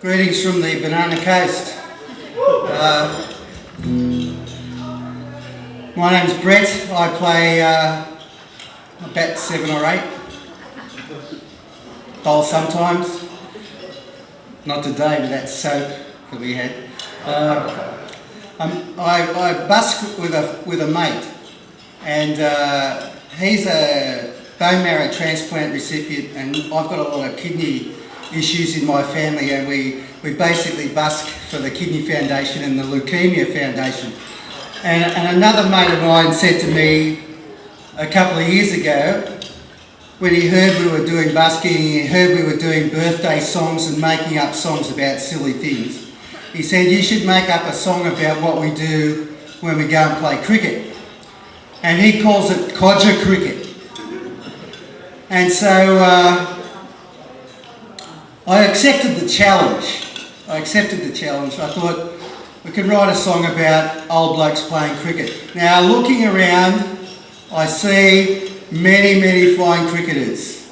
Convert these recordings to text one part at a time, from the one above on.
Greetings from the Banana Coast. My name's Brett. I play about 7 or 8. Bowl sometimes. Not today with that soap that we had. I busk with a mate, and he's a bone marrow transplant recipient, and I've got a lot of kidney issues in my family, and we basically busk for the Kidney Foundation and the Leukemia Foundation. And another mate of mine said to me a couple of years ago, when he heard we were doing busking, he heard we were doing birthday songs and making up songs about silly things, he said, you should make up a song about what we do when we go and play cricket. And he calls it Codger cricket. And so I accepted the challenge. I thought we could write a song about old blokes playing cricket. Now, looking around, I see many fine cricketers.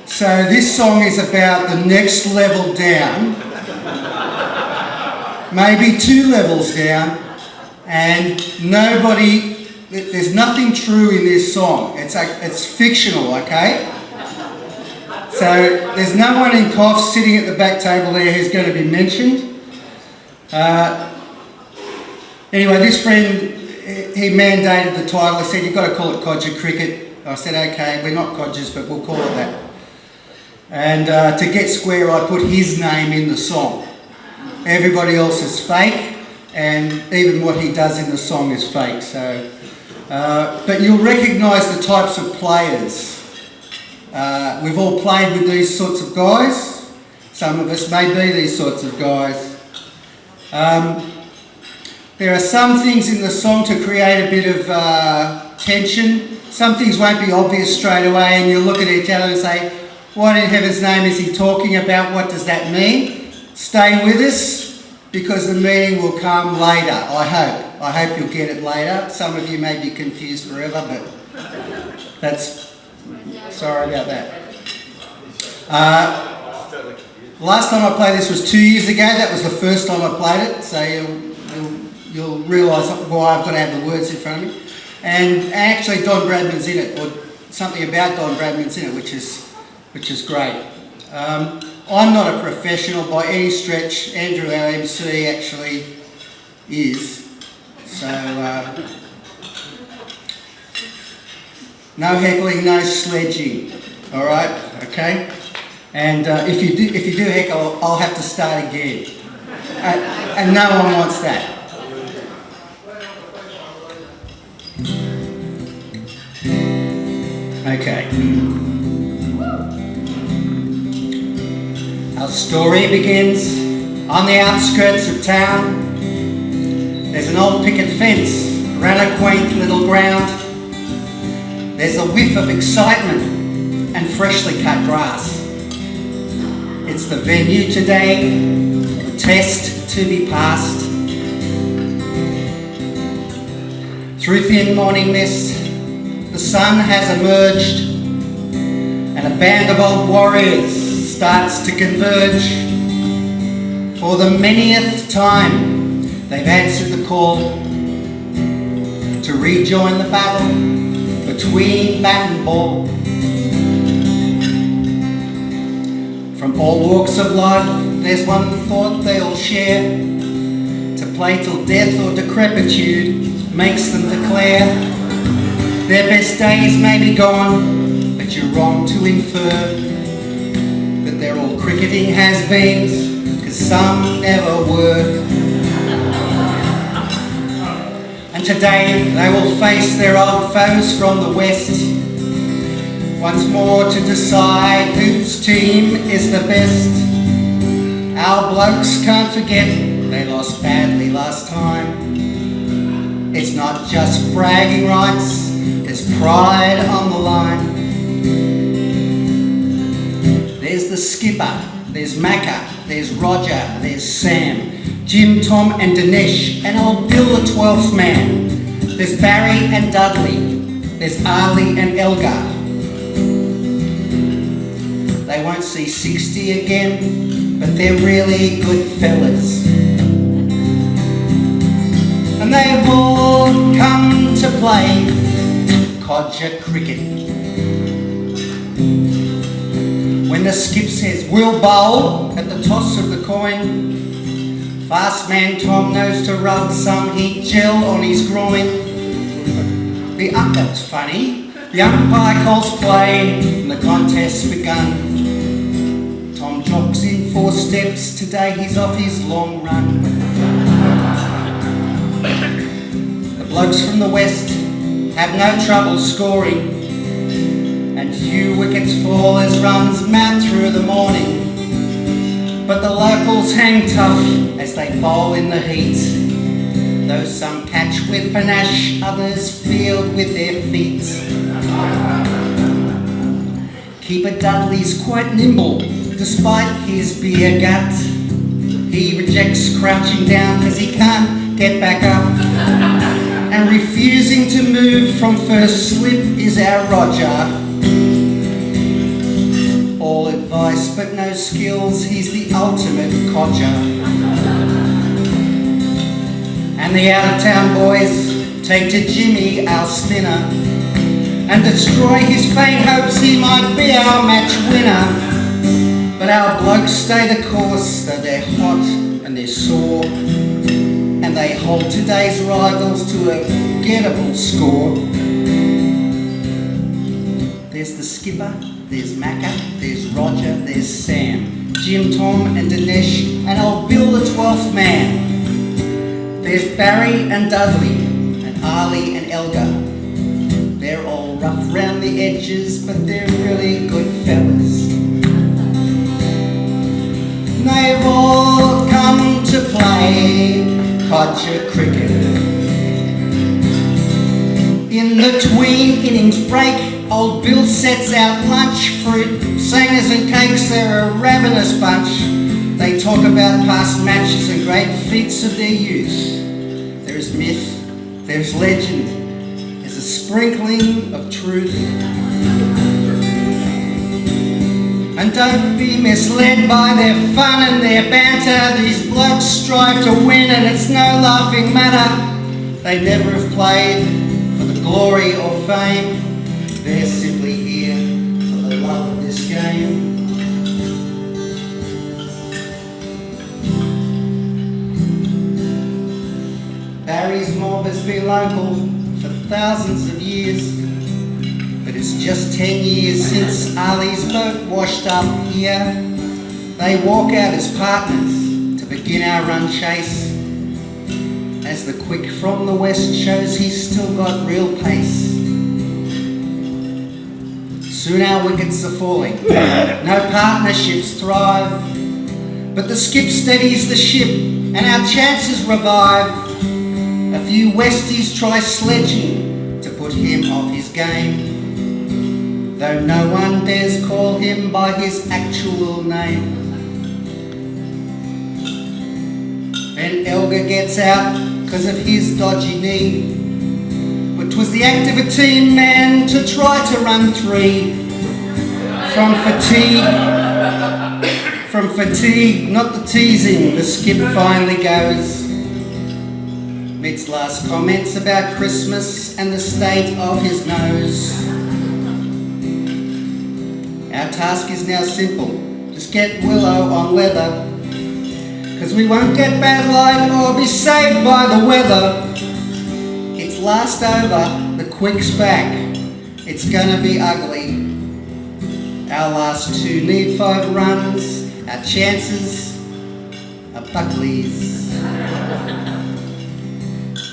So this song is about the next level down, maybe 2 levels down, and there's nothing true in this song. It's fictional, okay? So there's no one in coughs sitting at the back table there who's going to be mentioned. Anyway, this friend, he mandated the title. He said, you've got to call it Codger cricket. I said, okay, we're not Codgers, but we'll call it that. And to get square, I put his name in the song. Everybody else is fake, and even what he does in the song is fake. So, but you'll recognise the types of players. We've all played with these sorts of guys. Some of us may be these sorts of guys. There are some things in the song to create a bit of tension. Some things won't be obvious straight away, and you'll look at each other and say, what in heaven's name is he talking about? What does that mean? Stay with us, because the meaning will come later, I hope. I hope you'll get it later. Some of you may be confused forever, but sorry about that. Last time I played this was 2 years ago. That was the first time I played it, so you'll realise why I've got to have the words in front of me. And actually Don Bradman's in it, or something about Don Bradman's in it, which is great. I'm not a professional by any stretch. Andrew, our MC, actually is. So no heckling, no sledging. All right, okay. And if you do heckle, I'll have to start again. And no one wants that. Okay. Our story begins on the outskirts of town. There's an old picket fence around a quaint little ground. There's a whiff of excitement and freshly cut grass. It's the venue today, the test to be passed. Through thin morning mist, the sun has emerged, and a band of old warriors starts to converge. For the manyth time, they've answered the call to rejoin the battle between bat and ball. From all walks of life, there's one thought they all share: to play till death or decrepitude makes them declare. Their best days may be gone, but you're wrong to infer that they're all cricketing has-beens, 'cause some never were. And today they will face their old foes from the west, once more to decide whose team is the best. Our blokes can't forget they lost badly last time. It's not just bragging rights, there's pride on the line. There's the skipper, there's Macca, there's Roger, there's Sam, Jim, Tom and Dinesh, and old Bill the 12th man. There's Barry and Dudley, there's Ali and Elgar. They won't see 60 again, but they're really good fellas. And they've all come to play Codger cricket. When the skip says we'll bowl at the toss of the coin, fast man Tom knows to rub some heat gel on his groin. That's funny. The umpire calls play and the contest's begun. Tom jogs in 4 steps, today he's off his long run. The blokes from the west have no trouble scoring, and few wickets fall as runs mount through the morning. But the locals hang tough as they bowl in the heat, though some catch with panache, others field with their feet. Keeper Dudley's quite nimble, despite his beer gut. He rejects crouching down as he can't get back up. And refusing to move from first slip is our Roger. All advice but no skills, he's the ultimate codger. And the out-of-town boys take to Jimmy, our spinner, and destroy his faint hopes he might be our match winner. But our blokes stay the course, though they're hot and they're sore, and they hold today's rivals to a gettable score. There's the skipper, there's Macca, there's Roger, there's Sam, Jim, Tom and Dinesh, and old Bill the 12th man. There's Barry and Dudley, and Ali and Elgar. They're all rough round the edges, but they're really good fellas. They've all come to play Codger cricket. In the tween innings break, old Bill sets out lunch. Fruit, sangers and cakes, they're a ravenous bunch. They talk about past matches and great feats of their youth. There's myth, there's legend, there's a sprinkling of truth. And don't be misled by their fun and their banter. These blokes strive to win and it's no laughing matter. They never have played for the glory or fame. They're simply here for the love of this game. Barry's mob has been local for thousands of years, but it's just 10 years since Ali's boat washed up here. They walk out as partners to begin our run chase, as the quick from the west shows he's still got real pace. Soon our wickets are falling, no partnerships thrive, but the skip steadies the ship and our chances revive. A few Westies try sledging to put him off his game, though no one dares call him by his actual name. And Elgar gets out because of his dodgy knee, but 'twas the act of a team man to try to run 3. From fatigue, not the teasing, the skip finally goes. Mid's last comments about Christmas and the state of his nose. Our task is now simple, just get Willow on leather, 'cause we won't get bad light or be saved by the weather. It's last over, the quick's back, it's gonna be ugly. Our last 2 need 5 runs, our chances are Buckley's.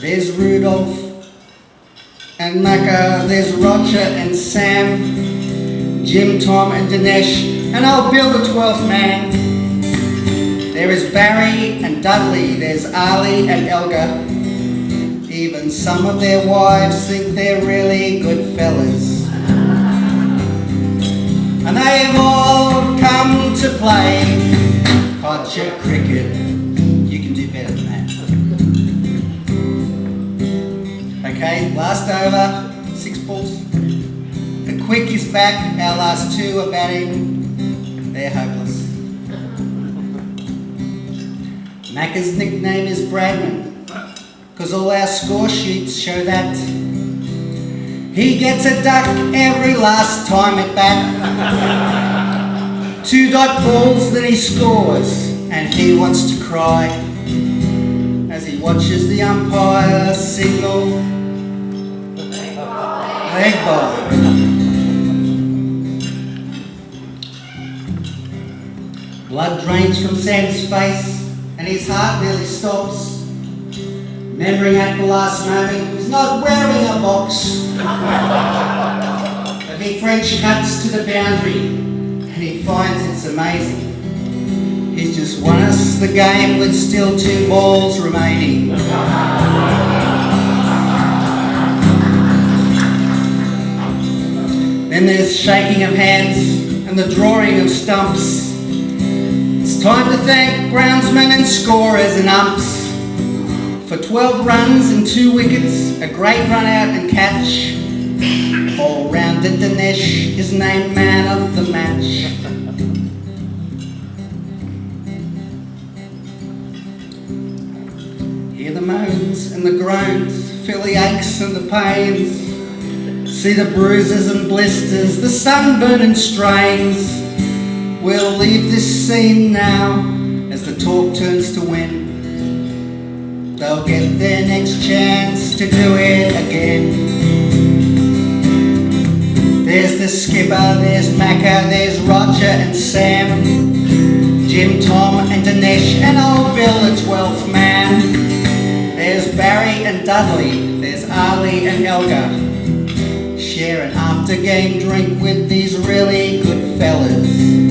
There's Rudolph and Macca, there's Roger and Sam, Jim, Tom and Dinesh, and old Bill the 12th man. There is Barry and Dudley, there's Ali and Elgar. Even some of their wives think they're really good fellas. And they've all come to play Codger cricket. You can do better than that. Okay, last over, 6 balls. The quick is back, our last 2 are batting. They're hopeless. Macca's nickname is Bradman, cause all our score sheets show that. He gets a duck every last time at bat. 2 dot balls that he scores, and he wants to cry as he watches the umpire signal leg ball. Blood drains from Sam's face and his heart nearly stops, remembering at the last moment he's not wearing a box. But he French cuts to the boundary and he finds it's amazing. He's just won us the game with still 2 balls remaining. Then there's shaking of hands and the drawing of stumps. It's time to thank groundsmen and scorers and umps for 12 runs and 2 wickets, a great run out and catch. All-rounder Dinesh is named man of the match. Hear the moans and the groans, feel the aches and the pains, see the bruises and blisters, the sunburn and strains. We'll leave this scene now as the talk turns to when they'll get their next chance to do it again. There's the skipper, there's Macca, there's Roger and Sam, Jim, Tom and Dinesh and old Bill, the 12th man. There's Barry and Dudley, there's Ali and Elgar. Share an after-game drink with these really good fellas.